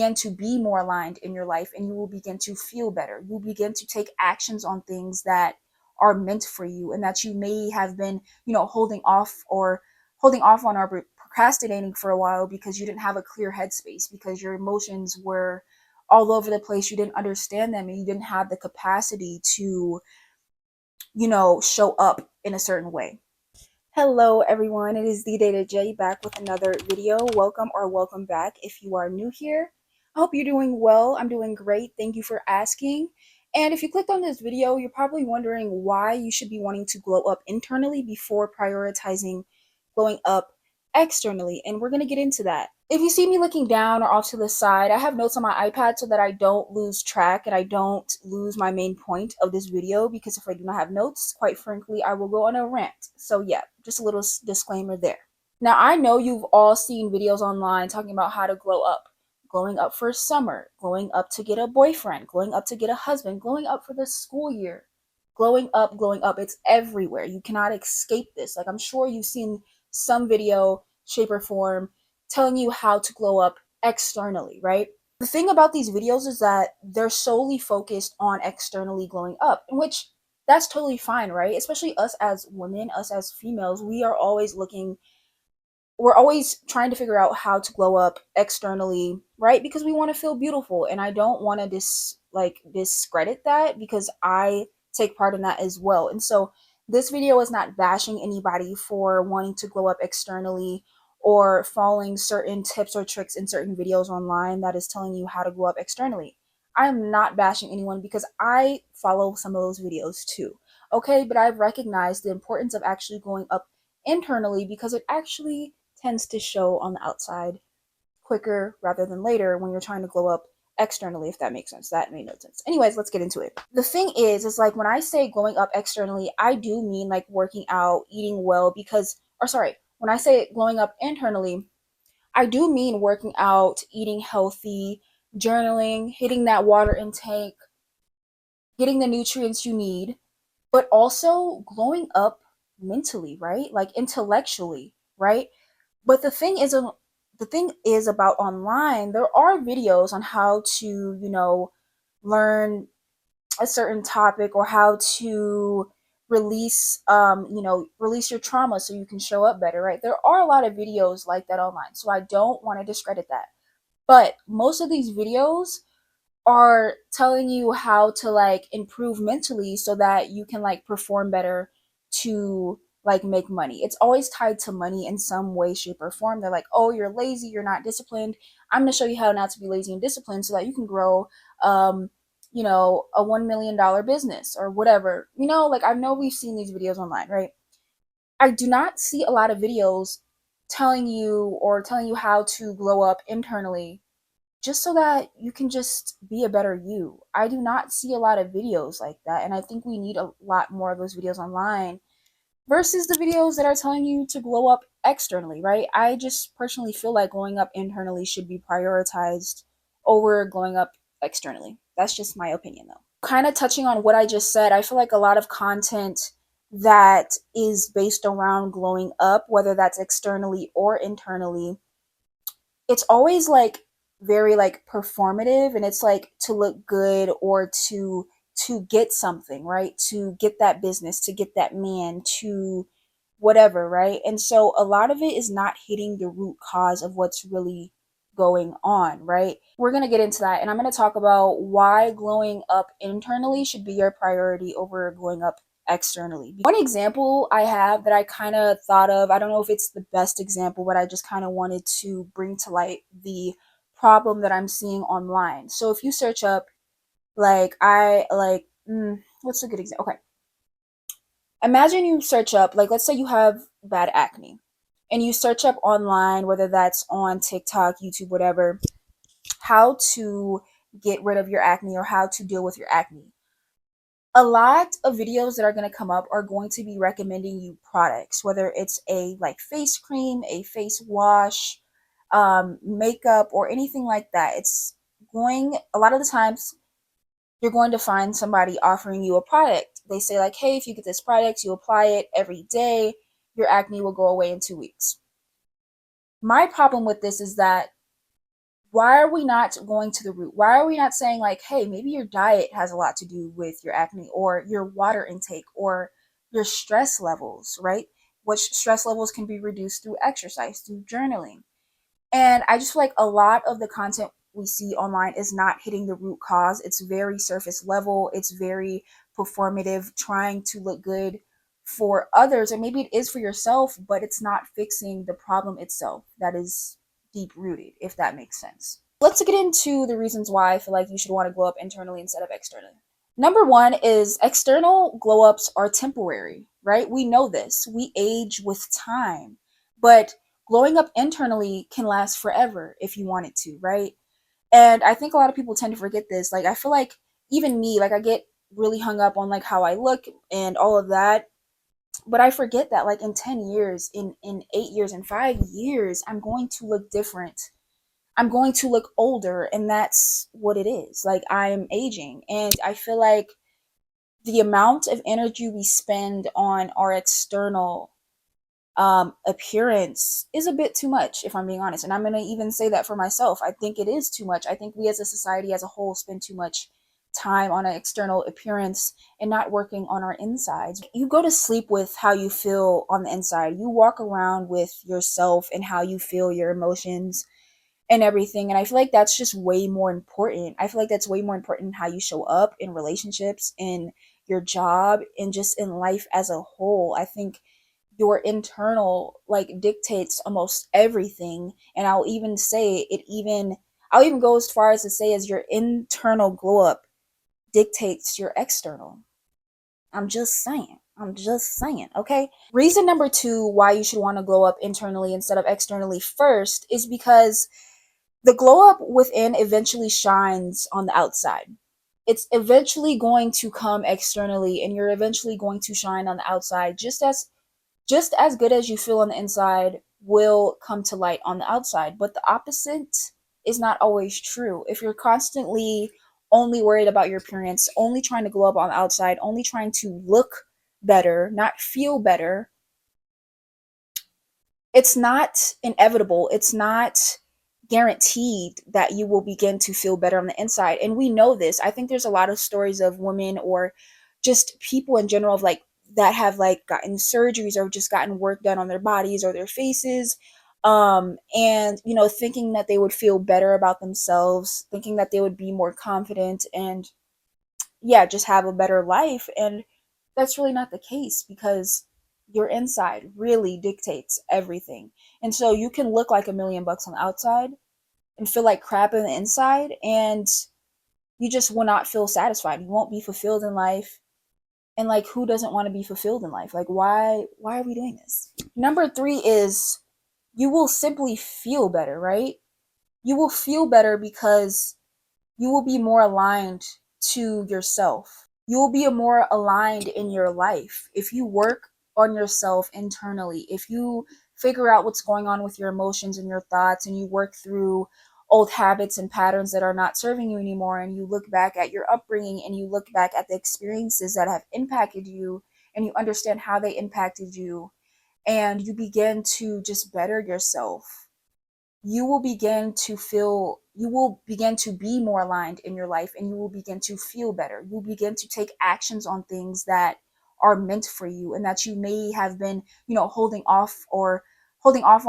begin to be more aligned in your life, and you will begin to feel better. You will begin to take actions on things that are meant for you and that you may have been, holding off on or procrastinating for a while because you didn't have a clear headspace, because your emotions were all over the place. You didn't understand them and you didn't have the capacity to, show up in a certain way. Hello, everyone. It is the Data J back with another video. Welcome back if you are new here. I hope you're doing well. I'm doing great. Thank you for asking. And if you clicked on this video, you're probably wondering why you should be wanting to glow up internally before prioritizing glowing up externally. And we're going to get into that. If you see me looking down or off to the side, I have notes on my iPad so that I don't lose track and I don't lose my main point of this video, because if I do not have notes, quite frankly, I will go on a rant. So yeah, just a little disclaimer there. Now, I know you've all seen videos online talking about how to glow up. Glowing up for summer, glowing up to get a boyfriend, glowing up to get a husband, glowing up for the school year. Glowing up, glowing up. It's everywhere. You cannot escape this. Like, I'm sure you've seen some video, shape, or form telling you how to glow up externally, right? The thing about these videos is that they're solely focused on externally glowing up, which that's totally fine, right? Especially us as women, us as females, we're always trying to figure out how to glow up externally, right? Because we want to feel beautiful. And I don't want to discredit that, because I take part in that as well. And so this video is not bashing anybody for wanting to glow up externally or following certain tips or tricks in certain videos online that is telling you how to glow up externally. I am not bashing anyone because I follow some of those videos too. Okay, but I've recognized the importance of actually glowing up internally, because it actually tends to show on the outside quicker rather than later when you're trying to glow up externally, if that makes sense. That made no sense. Anyways, let's get into it. The thing is like, when I say glowing up externally, I do mean like working out, eating well, when I say glowing up internally, I do mean working out, eating healthy, journaling, hitting that water intake, getting the nutrients you need, but also glowing up mentally, right? Like intellectually, right? But the thing is about online, there are videos on how to, learn a certain topic, or how to release your trauma so you can show up better, right? There are a lot of videos like that online. So I don't want to discredit that. But most of these videos are telling you how to like improve mentally so that you can like perform better to like make money. It's always tied to money in some way, shape, or form. They're like, oh, you're lazy, you're not disciplined. I'm going to show you how not to be lazy and disciplined so that you can grow a $1 million business or whatever. Like, I know we've seen these videos online, right? I do not see a lot of videos telling you how to glow up internally just so that you can just be a better you. I do not see a lot of videos like that, and I think we need a lot more of those videos online versus the videos that are telling you to glow up externally, right? I just personally feel like glowing up internally should be prioritized over glowing up externally. That's just my opinion, though. Kind of touching on what I just said, I feel like a lot of content that is based around glowing up, whether that's externally or internally, it's always like very like performative, and it's like to look good or to get something, right? To get that business, to get that man, to whatever, right? And so a lot of it is not hitting the root cause of what's really going on, right? We're going to get into that, and I'm going to talk about why glowing up internally should be your priority over glowing up externally. One example I have that I kind of thought of, I don't know if it's the best example, but I just kind of wanted to bring to light the problem that I'm seeing online. So if you search up, what's a good example? Okay. Imagine you search up, like, let's say you have bad acne, and you search up online, whether that's on TikTok, YouTube, whatever, how to get rid of your acne or how to deal with your acne. A lot of videos that are going to come up are going to be recommending you products, whether it's a like face cream, a face wash, makeup, or anything like that. A lot of the times you're going to find somebody offering you a product. They say like, hey, if you get this product, you apply it every day, your acne will go away in 2 weeks. My problem with this is that why are we not going to the root? Why are we not saying, like, hey, maybe your diet has a lot to do with your acne, or your water intake, or your stress levels, right? Which stress levels can be reduced through exercise, through journaling. And I just feel like a lot of the content we see online is not hitting the root cause. It's very surface level, it's very performative, trying to look good for others, or maybe it is for yourself, but it's not fixing the problem itself that is deep rooted, if that makes sense. Let's get into the reasons why I feel like you should want to glow up internally instead of externally. Number one is external glow ups are temporary, right? We know this. We age with time, but glowing up internally can last forever if you want it to, right? And I think a lot of people tend to forget this. Like, I feel like even me, like, I get really hung up on like how I look and all of that, but I forget that like in 10 years, in 8 years, in 5 years, I'm going to look different. I'm going to look older, and that's what it is. Like, I am aging, and I feel like the amount of energy we spend on our external appearance is a bit too much, if I'm being honest. And I'm going to even say that for myself. I think it is too much. I think we as a society as a whole spend too much time on an external appearance and not working on our insides. You go to sleep with how you feel on the inside. You walk around with yourself and how you feel, your emotions and everything. And I feel like that's just way more important. I feel like that's way more important in how you show up in relationships, in your job, and just in life as a whole. I think your internal like dictates almost everything. And I'll even go as far as to say as your internal glow up dictates your external. I'm just saying. I'm just saying, okay? Reason number two why you should want to glow up internally instead of externally first is because the glow up within eventually shines on the outside. It's eventually going to come externally, and you're eventually going to shine on the outside. Just as good as you feel on the inside will come to light on the outside. But the opposite is not always true. If you're constantly only worried about your appearance, only trying to glow up on the outside, only trying to look better, not feel better, it's not inevitable. It's not guaranteed that you will begin to feel better on the inside. And we know this. I think there's a lot of stories of women or just people in general of like that have like gotten surgeries or just gotten work done on their bodies or their faces, and thinking that they would feel better about themselves, thinking that they would be more confident and yeah, just have a better life. And that's really not the case, because your inside really dictates everything. And so you can look like $1,000,000 on the outside and feel like crap on the inside, and you just will not feel satisfied. You won't be fulfilled in life. And like, who doesn't want to be fulfilled in life? Like, why are we doing this? Number three is you will simply feel better, right? You will feel better because you will be more aligned to yourself. You will be more aligned in your life. If you work on yourself internally, if you figure out what's going on with your emotions and your thoughts, and you work through old habits and patterns that are not serving you anymore, and you look back at your upbringing and you look back at the experiences that have impacted you, and you understand how they impacted you, and you begin to just better yourself, you will begin to be more aligned in your life, and you will begin to feel better. You will begin to take actions on things that are meant for you, and that you may have been, holding off on,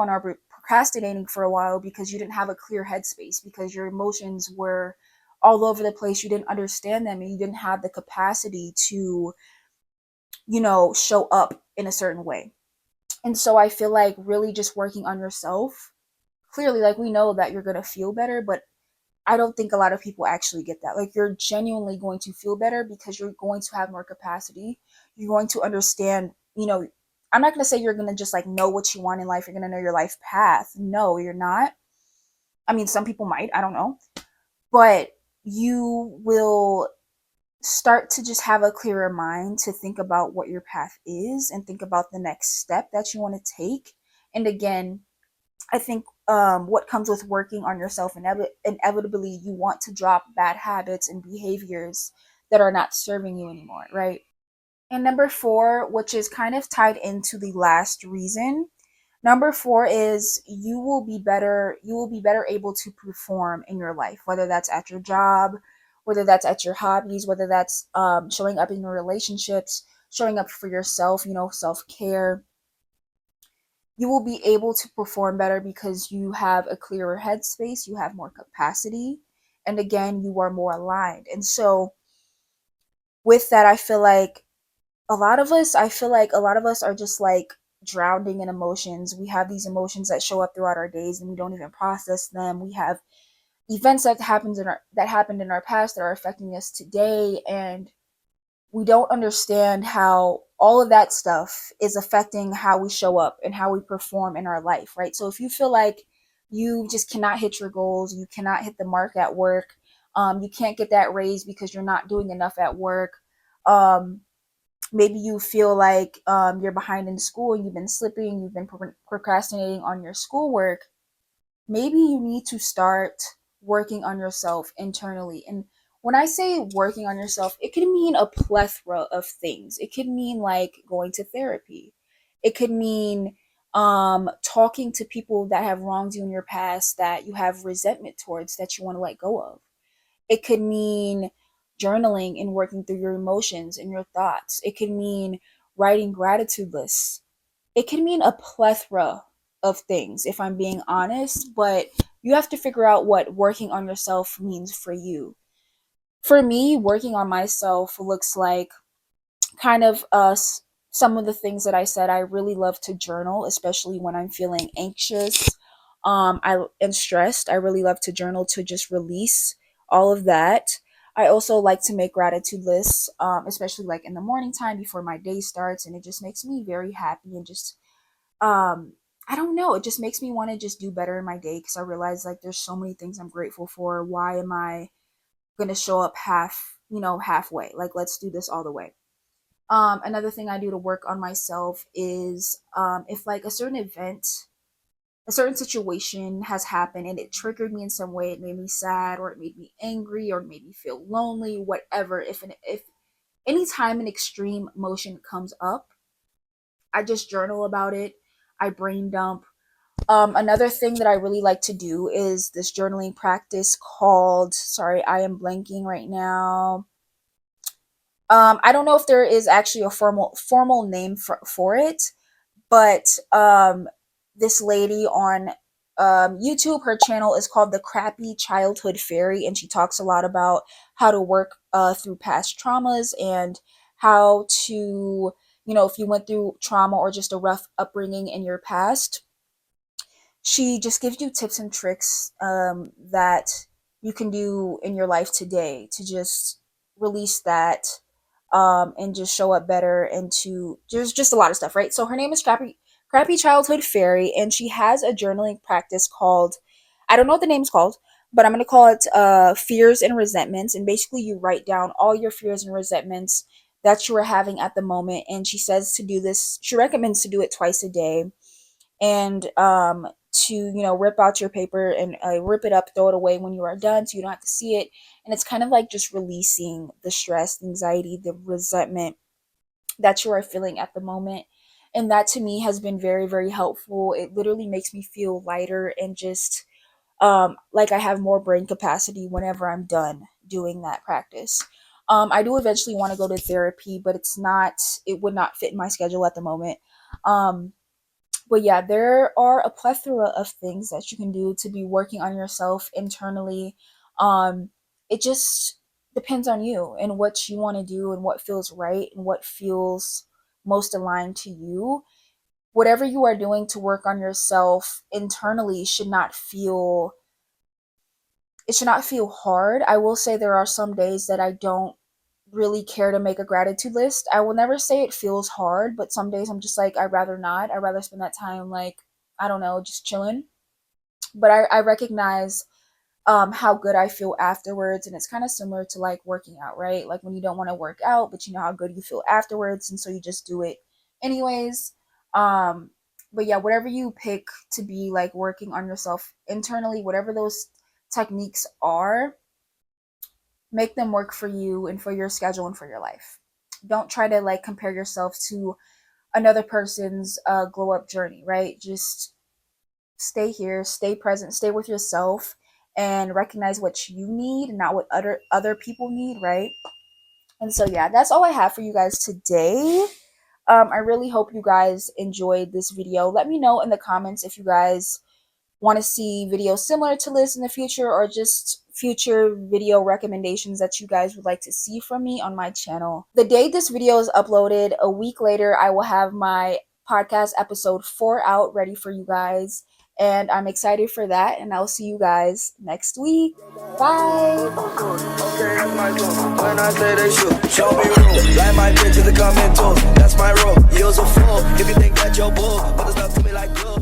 or procrastinating for a while because you didn't have a clear headspace, because your emotions were all over the place. You didn't understand them, and you didn't have the capacity to, show up in a certain way. And so I feel like really just working on yourself, clearly, like, we know that you're going to feel better, but I don't think a lot of people actually get that. Like, you're genuinely going to feel better because you're going to have more capacity. You're going to understand, I'm not going to say you're going to just like know what you want in life. You're going to know your life path. No, you're not. I mean, some people might, I don't know. But you will start to just have a clearer mind to think about what your path is and think about the next step that you want to take. And again, I think what comes with working on yourself, inevitably, you want to drop bad habits and behaviors that are not serving you anymore, right? And number four, which is kind of tied into the last reason, Number four is you will be better able to perform in your life, whether that's at your job, whether that's at your hobbies, whether that's showing up in your relationships, showing up for yourself, self-care. You will be able to perform better because you have a clearer headspace, you have more capacity, and again, you are more aligned. And so with that, I feel like a lot of us are just like drowning in emotions. We have these emotions that show up throughout our days and we don't even process them. We have events that happened in our past that are affecting us today, and we don't understand how all of that stuff is affecting how we show up and how we perform in our life, right? So if you feel like you just cannot hit your goals, you cannot hit the mark at work, you can't get that raise because you're not doing enough at work, um, maybe you feel like you're behind in school and you've been slipping, you've been procrastinating on your schoolwork, maybe you need to start working on yourself internally. And when I say working on yourself, it could mean a plethora of things. It could mean like going to therapy. It could mean talking to people that have wronged you in your past that you have resentment towards that you want to let go of. It could mean journaling and working through your emotions and your thoughts. It could mean writing gratitude lists. It can mean a plethora of things, if I'm being honest, but you have to figure out what working on yourself means for you. For me, working on myself looks like kind of some of the things that I said. I really love to journal, especially when I'm feeling anxious, I and stressed. I really love to journal to just release all of that. I also like to make gratitude lists, especially like in the morning time before my day starts, and it just makes me very happy and just I don't know, it just makes me want to just do better in my day because I realize like there's so many things I'm grateful for. Why am I gonna show up halfway? Like, let's do this all the way. Another thing I do to work on myself is if like a certain situation has happened and it triggered me in some way, it made me sad or it made me angry or it made me feel lonely, whatever. If any time an extreme emotion comes up, I just journal about it. I brain dump. Another thing that I really like to do is this journaling practice called, sorry, I am blanking right now. I don't know if there is actually a formal name for it, but this lady on YouTube, her channel is called the Crappy Childhood Fairy, and she talks a lot about how to work through past traumas and how to, if you went through trauma or just a rough upbringing in your past, she just gives you tips and tricks that you can do in your life today to just release that and just show up better and to there's just a lot of stuff, right? So her name is Crappy Childhood Fairy, and she has a journaling practice called, I don't know what the name's called, but I'm gonna call it Fears and Resentments. And basically, you write down all your fears and resentments that you are having at the moment. And she says to do this. She recommends to do it twice a day, and to rip out your paper and rip it up, throw it away when you are done so you don't have to see it. And it's kind of like just releasing the stress, the anxiety, the resentment that you are feeling at the moment. And that to me has been very, very helpful. It literally makes me feel lighter and just like I have more brain capacity whenever I'm done doing that practice. I do eventually want to go to therapy, but it would not fit in my schedule at the moment. um, but yeah, there are a plethora of things that you can do to be working on yourself internally. It just depends on you and what you want to do and what feels right and what feels most aligned to you. Whatever you are doing to work on yourself internally should not feel hard. I will say there are some days that I don't really care to make a gratitude list. I will never say it feels hard, but some days I'm just like, I'd rather not. I'd rather spend that time, like, I don't know, just chilling. But I recognize how good I feel afterwards. And it's kind of similar to like working out, right? Like when you don't want to work out, but you know how good you feel afterwards. And so you just do it anyways. Um, but yeah, whatever you pick to be like working on yourself internally, whatever those techniques are, make them work for you and for your schedule and for your life. Don't try to like compare yourself to another person's glow up journey, right? Just stay here, stay present, stay with yourself, and recognize what you need, not what other people need, right? And so yeah, that's all I have for you guys today. I really hope you guys enjoyed this video. Let me know in the comments if you guys want to see videos similar to this in the future, or just future video recommendations that you guys would like to see from me on my channel. The day this video is uploaded, a week later, I will have my podcast episode 4 out ready for you guys, and I'm excited for that, and I'll see you guys next week. Bye. When I say they shoot, show me room. Like my bitch in the comment too. That's my role. You're so full. If you think that you're bull, but it's not to me like glue.